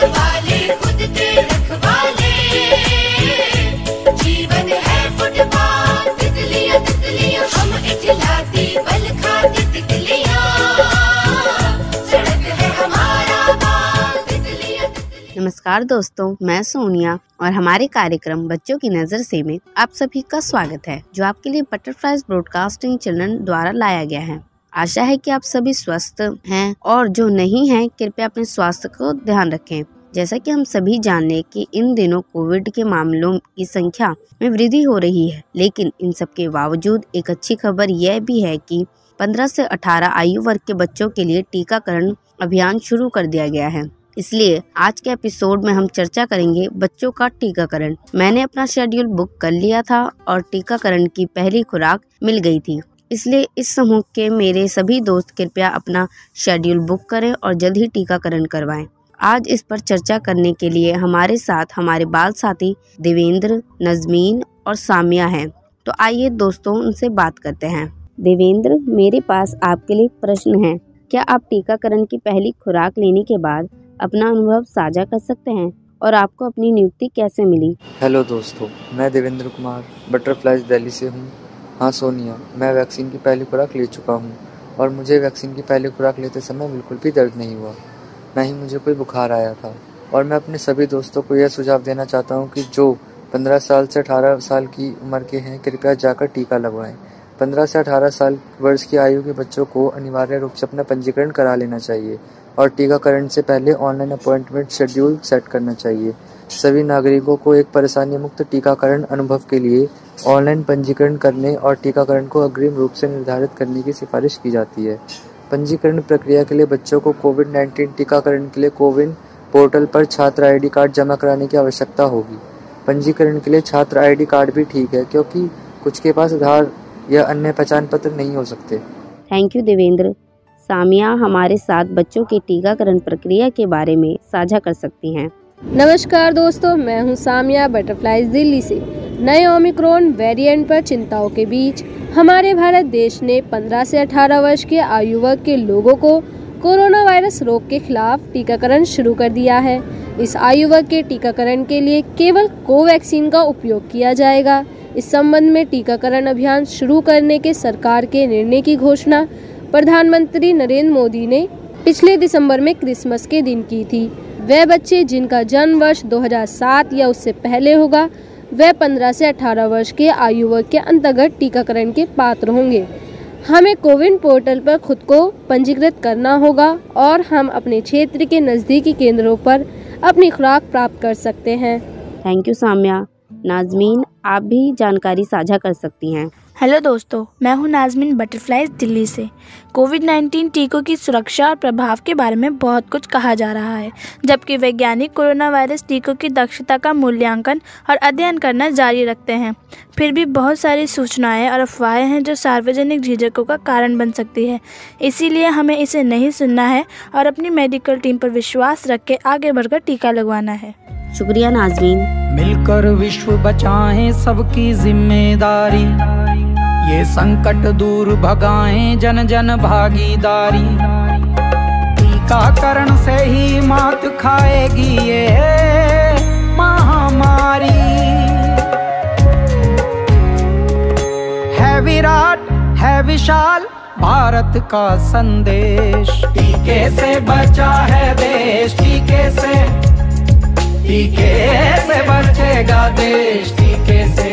वाले खुद के रखवाले, जीवन है फुटबॉल, तितलियां तितलियां हम इठलाती बल खाती तितलियां, सड़क है हमारा बाल, तितलियां तितलियां। नमस्कार दोस्तों, मैं सोनिया और हमारे कार्यक्रम बच्चों की नजर से में आप सभी का स्वागत है, जो आपके लिए बटरफ्लाइज ब्रॉडकास्टिंग चैनल द्वारा लाया गया है। आशा है कि आप सभी स्वस्थ हैं और जो नहीं हैं कृपया अपने स्वास्थ्य को ध्यान रखें। जैसा कि हम सभी जान लें कि इन दिनों कोविड के मामलों की संख्या में वृद्धि हो रही है, लेकिन इन सब के बावजूद एक अच्छी खबर यह भी है कि 15 से 18 आयु वर्ग के बच्चों के लिए टीकाकरण अभियान शुरू कर दिया गया है। इसलिए आज के एपिसोड में हम चर्चा करेंगे बच्चों का टीकाकरण। मैंने अपना शेड्यूल बुक कर लिया था और टीकाकरण की पहली खुराक मिल गई थी, इसलिए इस समूह के मेरे सभी दोस्त कृपया अपना शेड्यूल बुक करें और जल्द ही टीकाकरण करवाएं। आज इस पर चर्चा करने के लिए हमारे साथ हमारे बाल साथी देवेंद्र, नजमीन और सामिया हैं। तो आइए दोस्तों उनसे बात करते हैं। देवेंद्र, मेरे पास आपके लिए प्रश्न है। क्या आप टीकाकरण की पहली खुराक लेने के बाद अपना अनुभव साझा कर सकते हैं और आपको अपनी नियुक्ति कैसे मिली? हेलो दोस्तों, मैं देवेंद्र कुमार बटरफ्लाइज दिल्ली से हूँ। हाँ सोनिया, मैं वैक्सीन की पहली खुराक ले चुका हूँ और मुझे वैक्सीन की पहली खुराक लेते समय बिल्कुल भी दर्द नहीं हुआ, ना ही मुझे कोई बुखार आया था। और मैं अपने सभी दोस्तों को यह सुझाव देना चाहता हूँ कि जो 15 साल से 18 साल की उम्र के हैं कृपया जाकर टीका लगवाएं। 15 से 18 साल वर्ष की आयु के बच्चों को अनिवार्य रूप से अपना पंजीकरण करा लेना चाहिए और टीकाकरण से पहले ऑनलाइन अपॉइंटमेंट शेड्यूल सेट करना चाहिए। सभी नागरिकों को एक परेशानी मुक्त टीकाकरण अनुभव के लिए ऑनलाइन पंजीकरण करने और टीकाकरण को अग्रिम रूप से निर्धारित करने की सिफारिश की जाती है। पंजीकरण प्रक्रिया के लिए बच्चों को कोविड-19 टीकाकरण के लिए कोविन पोर्टल पर छात्र आईडी कार्ड जमा कराने की आवश्यकता होगी। पंजीकरण के लिए छात्र आईडी कार्ड भी ठीक है, क्योंकि कुछ के पास आधार या अन्य पहचान पत्र नहीं हो सकते। Thank you Devendra. सामिया हमारे साथ बच्चों की टीकाकरण प्रक्रिया के बारे में साझा कर सकती हैं। नमस्कार दोस्तों, मैं हूं सामिया बटरफ्लाइज दिल्ली से। नए ओमिक्रॉन वेरिएंट पर चिंताओं के बीच हमारे भारत देश ने 15 से 18 वर्ष के आयु वर्ग के लोगों को कोरोना वायरस रोग के खिलाफ टीकाकरण शुरू कर दिया है। इस आयु वर्ग के टीकाकरण के लिए केवल कोवैक्सीन का उपयोग किया जाएगा। इस संबंध में टीकाकरण अभियान शुरू करने के सरकार के निर्णय की घोषणा प्रधानमंत्री नरेंद्र मोदी ने पिछले दिसंबर में क्रिसमस के दिन की थी। वह बच्चे जिनका जन्म वर्ष 2007 या उससे पहले होगा, वह 15 से 18 वर्ष के आयु वर्ग के अंतर्गत टीकाकरण के पात्र होंगे। हमें कोविन पोर्टल पर खुद को पंजीकृत करना होगा और हम अपने क्षेत्र के नज़दीकी केंद्रों पर अपनी खुराक प्राप्त कर सकते हैं। Thank you Samia. नाजमीन, आप भी जानकारी साझा कर सकती हैं। हेलो दोस्तों, मैं हूं नाजमीन बटरफ्लाइज दिल्ली से। कोविड-19 टीकों की सुरक्षा और प्रभाव के बारे में बहुत कुछ कहा जा रहा है, जबकि वैज्ञानिक कोरोना वायरस टीकों की दक्षता का मूल्यांकन और अध्ययन करना जारी रखते हैं। फिर भी बहुत सारी सूचनाएं और अफवाहें हैं जो सार्वजनिक झिझकों का कारण बन सकती है। इसीलिए हमें इसे नहीं सुनना है और अपनी मेडिकल टीम पर विश्वास रख के आगे बढ़कर टीका लगवाना है। शुक्रिया नाजमीन। मिलकर विश्व बचाएं सबकी जिम्मेदारी, ये संकट दूर भगाएं जन जन भागीदारी। टीकाकरण से ही मात खाएगी ये महामारी। है विराट है विशाल भारत का संदेश, टीके से बचा है देश, टीके से बचेगा देश, टीके से।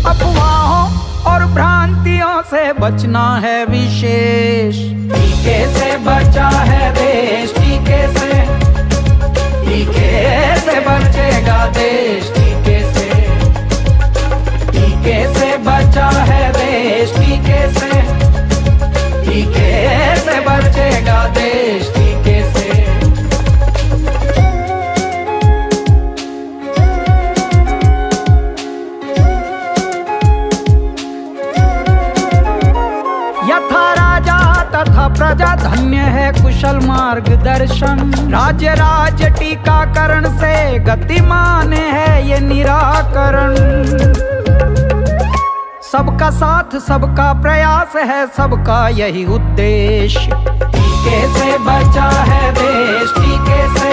अफवाहों और भ्रांतियों से बचना है विशेष, टीके से बचा है देश, टीके से बचेगा देश, टीके से बचा है देश, टीके से बचेगा देश, टीके से। यथा राजा तथा प्रजा धन्य है कुशल मार्गदर्शन, राज्य राज्य टीकाकरण से गतिमान है ये निराकरण। सबका साथ सबका प्रयास है सबका यही उद्देश्य, टीके से बचा है देश, टीके से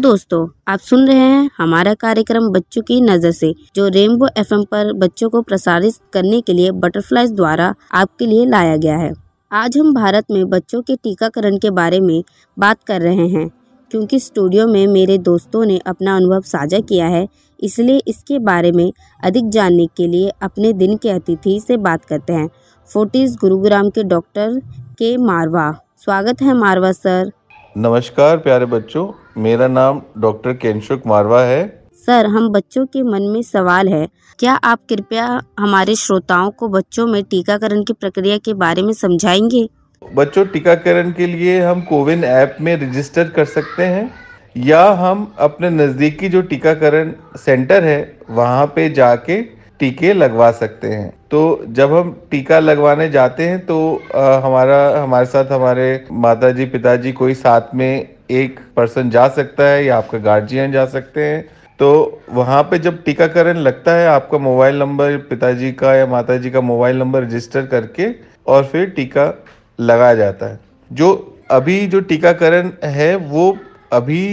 तो दोस्तों, आप सुन रहे हैं हमारा कार्यक्रम बच्चों की नज़र से, जो रेनबो एफएम पर बच्चों को प्रसारित करने के लिए बटरफ्लाइज द्वारा आपके लिए लाया गया है। आज हम भारत में बच्चों के टीकाकरण के बारे में बात कर रहे हैं, क्योंकि स्टूडियो में मेरे दोस्तों ने अपना अनुभव साझा किया है। इसलिए इसके बारे में अधिक जानने के लिए अपने दिन के अतिथि से बात करते हैं, फोर्टिस गुरुग्राम के डॉक्टर के मारवा। स्वागत है मारवा सर। नमस्कार प्यारे बच्चों, मेरा नाम डॉक्टर केनशुक मारवा है। सर, हम बच्चों के मन में सवाल है, क्या आप कृपया हमारे श्रोताओं को बच्चों में टीकाकरण की प्रक्रिया के बारे में समझाएंगे? बच्चों, टीकाकरण के लिए हम कोविन ऐप में रजिस्टर कर सकते हैं या हम अपने नज़दीकी जो टीकाकरण सेंटर है वहाँ पे जाके टीके लगवा सकते हैं। तो जब हम टीका लगवाने जाते हैं तो हमारे साथ हमारे माताजी पिताजी कोई साथ में एक पर्सन जा सकता है या आपका गार्जियन जा सकते हैं। तो वहाँ पे जब टीकाकरण लगता है, आपका मोबाइल नंबर पिताजी का या माताजी का मोबाइल नंबर रजिस्टर करके और फिर टीका लगाया जाता है। जो टीकाकरण है वो अभी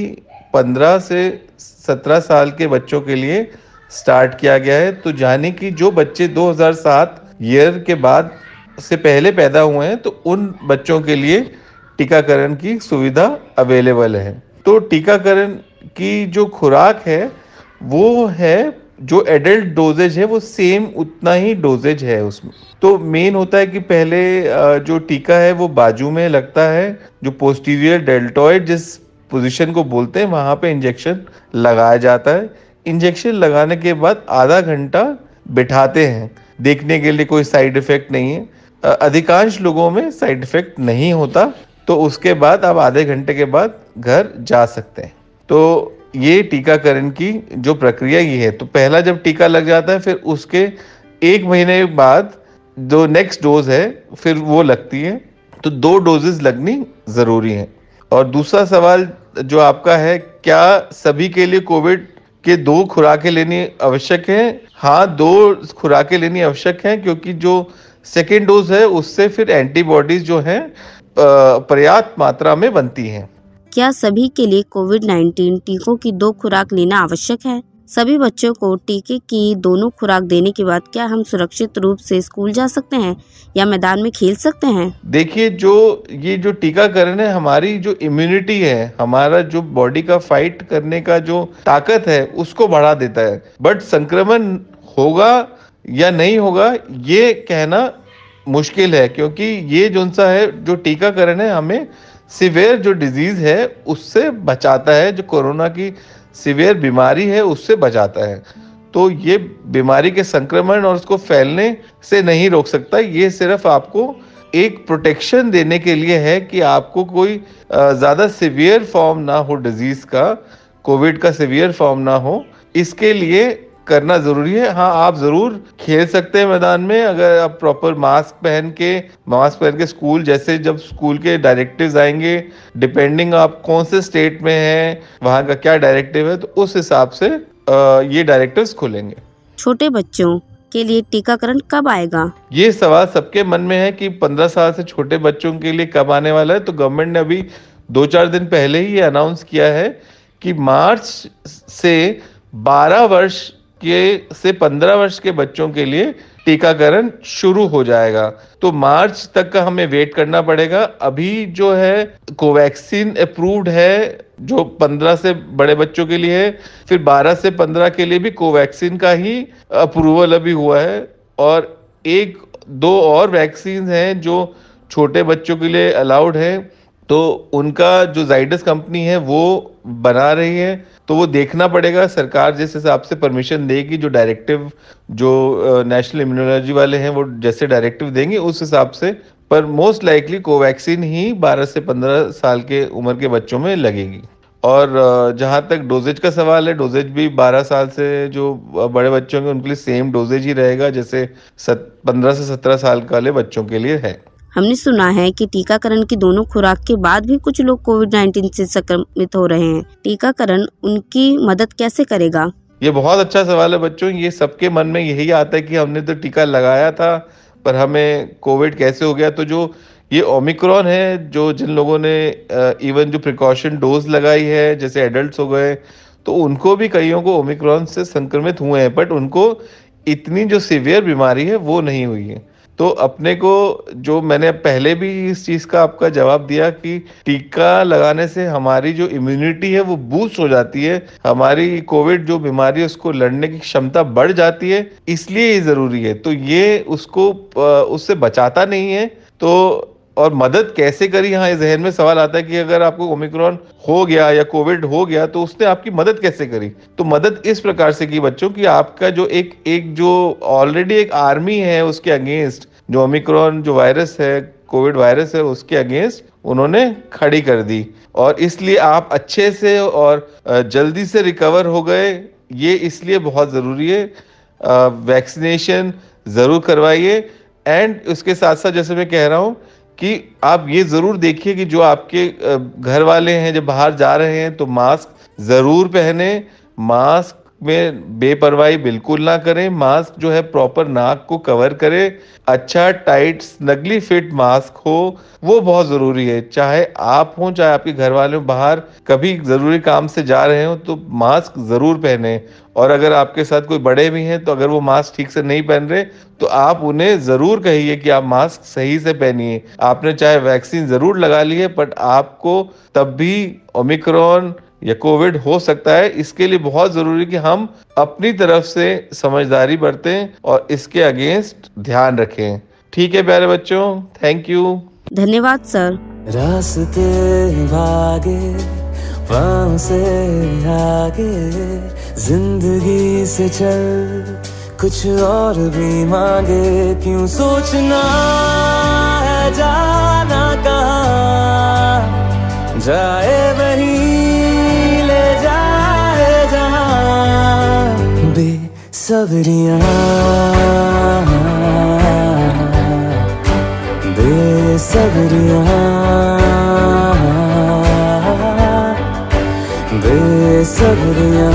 15 से 17 साल के बच्चों के लिए स्टार्ट किया गया है। तो जाने कि जो बच्चे 2007 ईयर के बाद से पहले पैदा हुए हैं तो उन बच्चों के लिए टीकाकरण की सुविधा अवेलेबल है। तो टीकाकरण की जो खुराक है वो है, जो एडल्ट डोजेज है वो सेम उतना ही डोजेज है उसमें। तो मेन होता है कि पहले जो टीका है वो बाजू में लगता है, जो पोस्टीरियर डेल्टॉइड जिस पोजीशन को बोलते हैं वहाँ पे इंजेक्शन लगाया जाता है। इंजेक्शन लगाने के बाद आधा घंटा बिठाते हैं, देखने के लिए कोई साइड इफेक्ट नहीं है। अधिकांश लोगों में साइड इफेक्ट नहीं होता, तो उसके बाद आप आधे घंटे के बाद घर जा सकते हैं। तो ये टीकाकरण की जो प्रक्रिया ये है। तो पहला जब टीका लग जाता है, फिर उसके 1 महीने बाद जो नेक्स्ट डोज है फिर वो लगती है। तो 2 डोजेस लगनी ज़रूरी है। और दूसरा सवाल जो आपका है, क्या सभी के लिए कोविड के 2 खुराकें लेनी आवश्यक है? हाँ, 2 खुराकें लेनी आवश्यक हैं, क्योंकि जो सेकेंड डोज है उससे फिर एंटीबॉडीज जो हैं पर्याप्त मात्रा में बनती हैं। क्या सभी के लिए कोविड-19 टीकों की 2 खुराक लेना आवश्यक है? सभी बच्चों को टीके की दोनों खुराक देने के बाद क्या हम सुरक्षित रूप से स्कूल जा सकते हैं या मैदान में खेल सकते हैं? देखिए, ये जो टीकाकरण है, हमारी जो इम्यूनिटी है, हमारा जो बॉडी का फाइट करने का जो ताकत है उसको बढ़ा देता है। बट संक्रमण होगा या नहीं होगा ये कहना मुश्किल है, क्योंकि ये जो टीकाकरण है हमें सिवियर जो डिजीज है उससे बचाता है, जो कोरोना की सिवियर बीमारी है उससे बचाता है। तो ये बीमारी के संक्रमण और उसको फैलने से नहीं रोक सकता, ये सिर्फ आपको एक प्रोटेक्शन देने के लिए है कि आपको कोई ज़्यादा सिवियर फॉर्म ना हो डिजीज़ का, कोविड का सिवियर फॉर्म ना हो, इसके लिए करना ज़रूरी है। हाँ, आप ज़रूर खेल सकते हैं मैदान में, अगर आप प्रॉपर मास्क पहन के स्कूल, जैसे जब स्कूल के डायरेक्टिव्स आएंगे, डिपेंडिंग आप कौन से स्टेट में हैं, वहाँ का क्या डायरेक्टिव है, तो उस हिसाब से ये डायरेक्टिव्स खुलेंगे। छोटे बच्चों के लिए टीकाकरण कब आएगा? ये सवाल सबके मन में है कि 15 साल से छोटे बच्चों के लिए कब आने वाला है। तो गवर्नमेंट ने अभी 2-4 दिन पहले ही ये अनाउंस किया है कि मार्च से 12 वर्ष से 15 वर्ष के बच्चों के लिए टीकाकरण शुरू हो जाएगा। तो मार्च तक का हमें वेट करना पड़ेगा। अभी जो है कोवैक्सीन अप्रूव्ड है, जो 15 से बड़े बच्चों के लिए है, फिर 12 से 15 के लिए भी कोवैक्सीन का ही अप्रूवल अभी हुआ है। और 1-2 और वैक्सीन हैं जो छोटे बच्चों के लिए अलाउड है, तो उनका जो जाइडस कंपनी है वो बना रही है। तो वो देखना पड़ेगा, सरकार जिस हिसाब से परमिशन देगी, जो डायरेक्टिव जो नेशनल इम्यूनोलॉजी वाले हैं वो जैसे डायरेक्टिव देंगे उस हिसाब से। पर मोस्ट लाइकली कोवैक्सीन ही 12 से 15 साल के उम्र के बच्चों में लगेगी। और जहाँ तक डोजेज का सवाल है, डोजेज भी 12 साल से जो बड़े बच्चों के उनके लिए सेम डोजेज ही रहेगा जैसे 15 से 17 साल वाले बच्चों के लिए है। हमने सुना है कि टीकाकरण की दोनों खुराक के बाद भी कुछ लोग कोविड-19 से संक्रमित हो रहे हैं। टीकाकरण उनकी मदद कैसे करेगा? ये बहुत अच्छा सवाल है बच्चों। ये सबके मन में यही आता है कि हमने तो टीका लगाया था पर हमें कोविड कैसे हो गया। तो जो ये ओमिक्रॉन है, जो जिन लोगों ने इवन जो प्रिकॉशन डोज लगाई है, जैसे एडल्ट्स हो गए, तो उनको भी कईयों को ओमिक्रॉन से संक्रमित हुए हैं, बट उनको इतनी जो सीवियर बीमारी है वो नहीं हुई है। तो अपने को, जो मैंने पहले भी इस चीज़ का आपका जवाब दिया कि टीका लगाने से हमारी जो इम्यूनिटी है वो बूस्ट हो जाती है, हमारी कोविड जो बीमारी है उसको लड़ने की क्षमता बढ़ जाती है, इसलिए ये ज़रूरी है। तो ये उसको उससे बचाता नहीं है। तो और मदद कैसे करी, यहाँ इस जहन में सवाल आता है कि अगर आपको ओमिक्रॉन हो गया या कोविड हो गया तो उसने आपकी मदद कैसे करी। तो मदद इस प्रकार से की बच्चों की, आपका जो एक जो ऑलरेडी एक आर्मी है उसके अगेंस्ट, जो ओमिक्रॉन जो वायरस है, कोविड वायरस है, उसके अगेंस्ट उन्होंने खड़ी कर दी, और इसलिए आप अच्छे से और जल्दी से रिकवर हो गए। ये इसलिए बहुत ज़रूरी है, वैक्सीनेशन ज़रूर करवाइए। एंड उसके साथ साथ जैसे मैं कह रहा हूँ कि आप ये ज़रूर देखिए कि जो आपके घर वाले हैं जब बाहर जा रहे हैं तो मास्क ज़रूर पहने, मास्क में बेपरवाही बिल्कुल ना करें, मास्क जो है प्रॉपर नाक को कवर करे, अच्छा टाइट स्नगली फिट मास्क हो, वो बहुत ज़रूरी है। चाहे आप हों चाहे आपके घर वाले हों, बाहर कभी ज़रूरी काम से जा रहे हो तो मास्क ज़रूर पहने। और अगर आपके साथ कोई बड़े भी हैं तो अगर वो मास्क ठीक से नहीं पहन रहे तो आप उन्हें ज़रूर कहिए कि आप मास्क सही से पहनिए। आपने चाहे वैक्सीन ज़रूर लगा ली है, बट आपको तब भी ओमिक्रॉन या कोविड हो सकता है। इसके लिए बहुत ज़रूरी कि हम अपनी तरफ से समझदारी बरतें और इसके अगेंस्ट ध्यान रखें। ठीक है प्यारे बच्चों, थैंक यू। धन्यवाद सर। रास्ते भागे वहाँ से आगे, जिंदगी से चल कुछ और भी मांगे, क्यों सोचना है जाना कहाँ, जाए वहीं ले जाए जहाँ, बेसब्रियाँ बेसब्रियाँ बेसब्रियाँ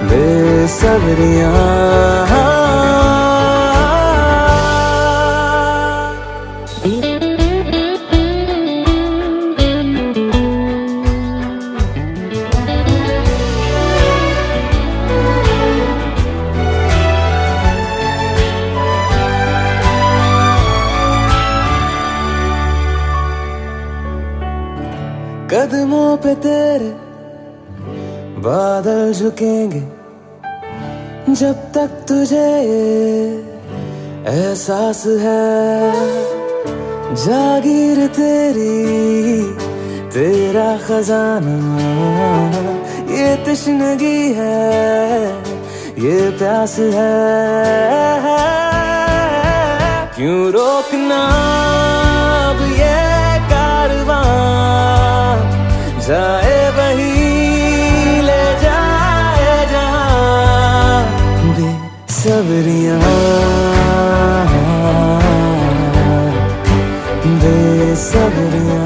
बेसब्रियाँ। कदमों पे तेरे बादल झुकेंगे, जब तक तुझे एहसास है, जागीर तेरी तेरा खजाना, ये तश्नगी है ये प्यास है, क्यों रोकना अब ये कारवां, जाए वहीं ले जाए जहाँ, बेसब्रियाँ बेसब्रियाँ।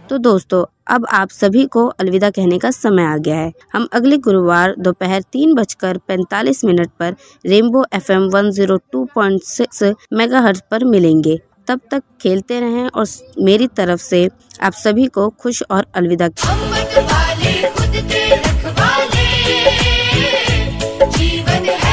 तो दोस्तों, अब आप सभी को अलविदा कहने का समय आ गया है। हम अगले गुरुवार दोपहर 3:45 पर रेनबो FM 102.6 मेगाहर्ट्ज पर मिलेंगे। तब तक खेलते रहें और मेरी तरफ से आप सभी को खुश और अलविदा। हम वाले खुद के रखवाले, जीवन है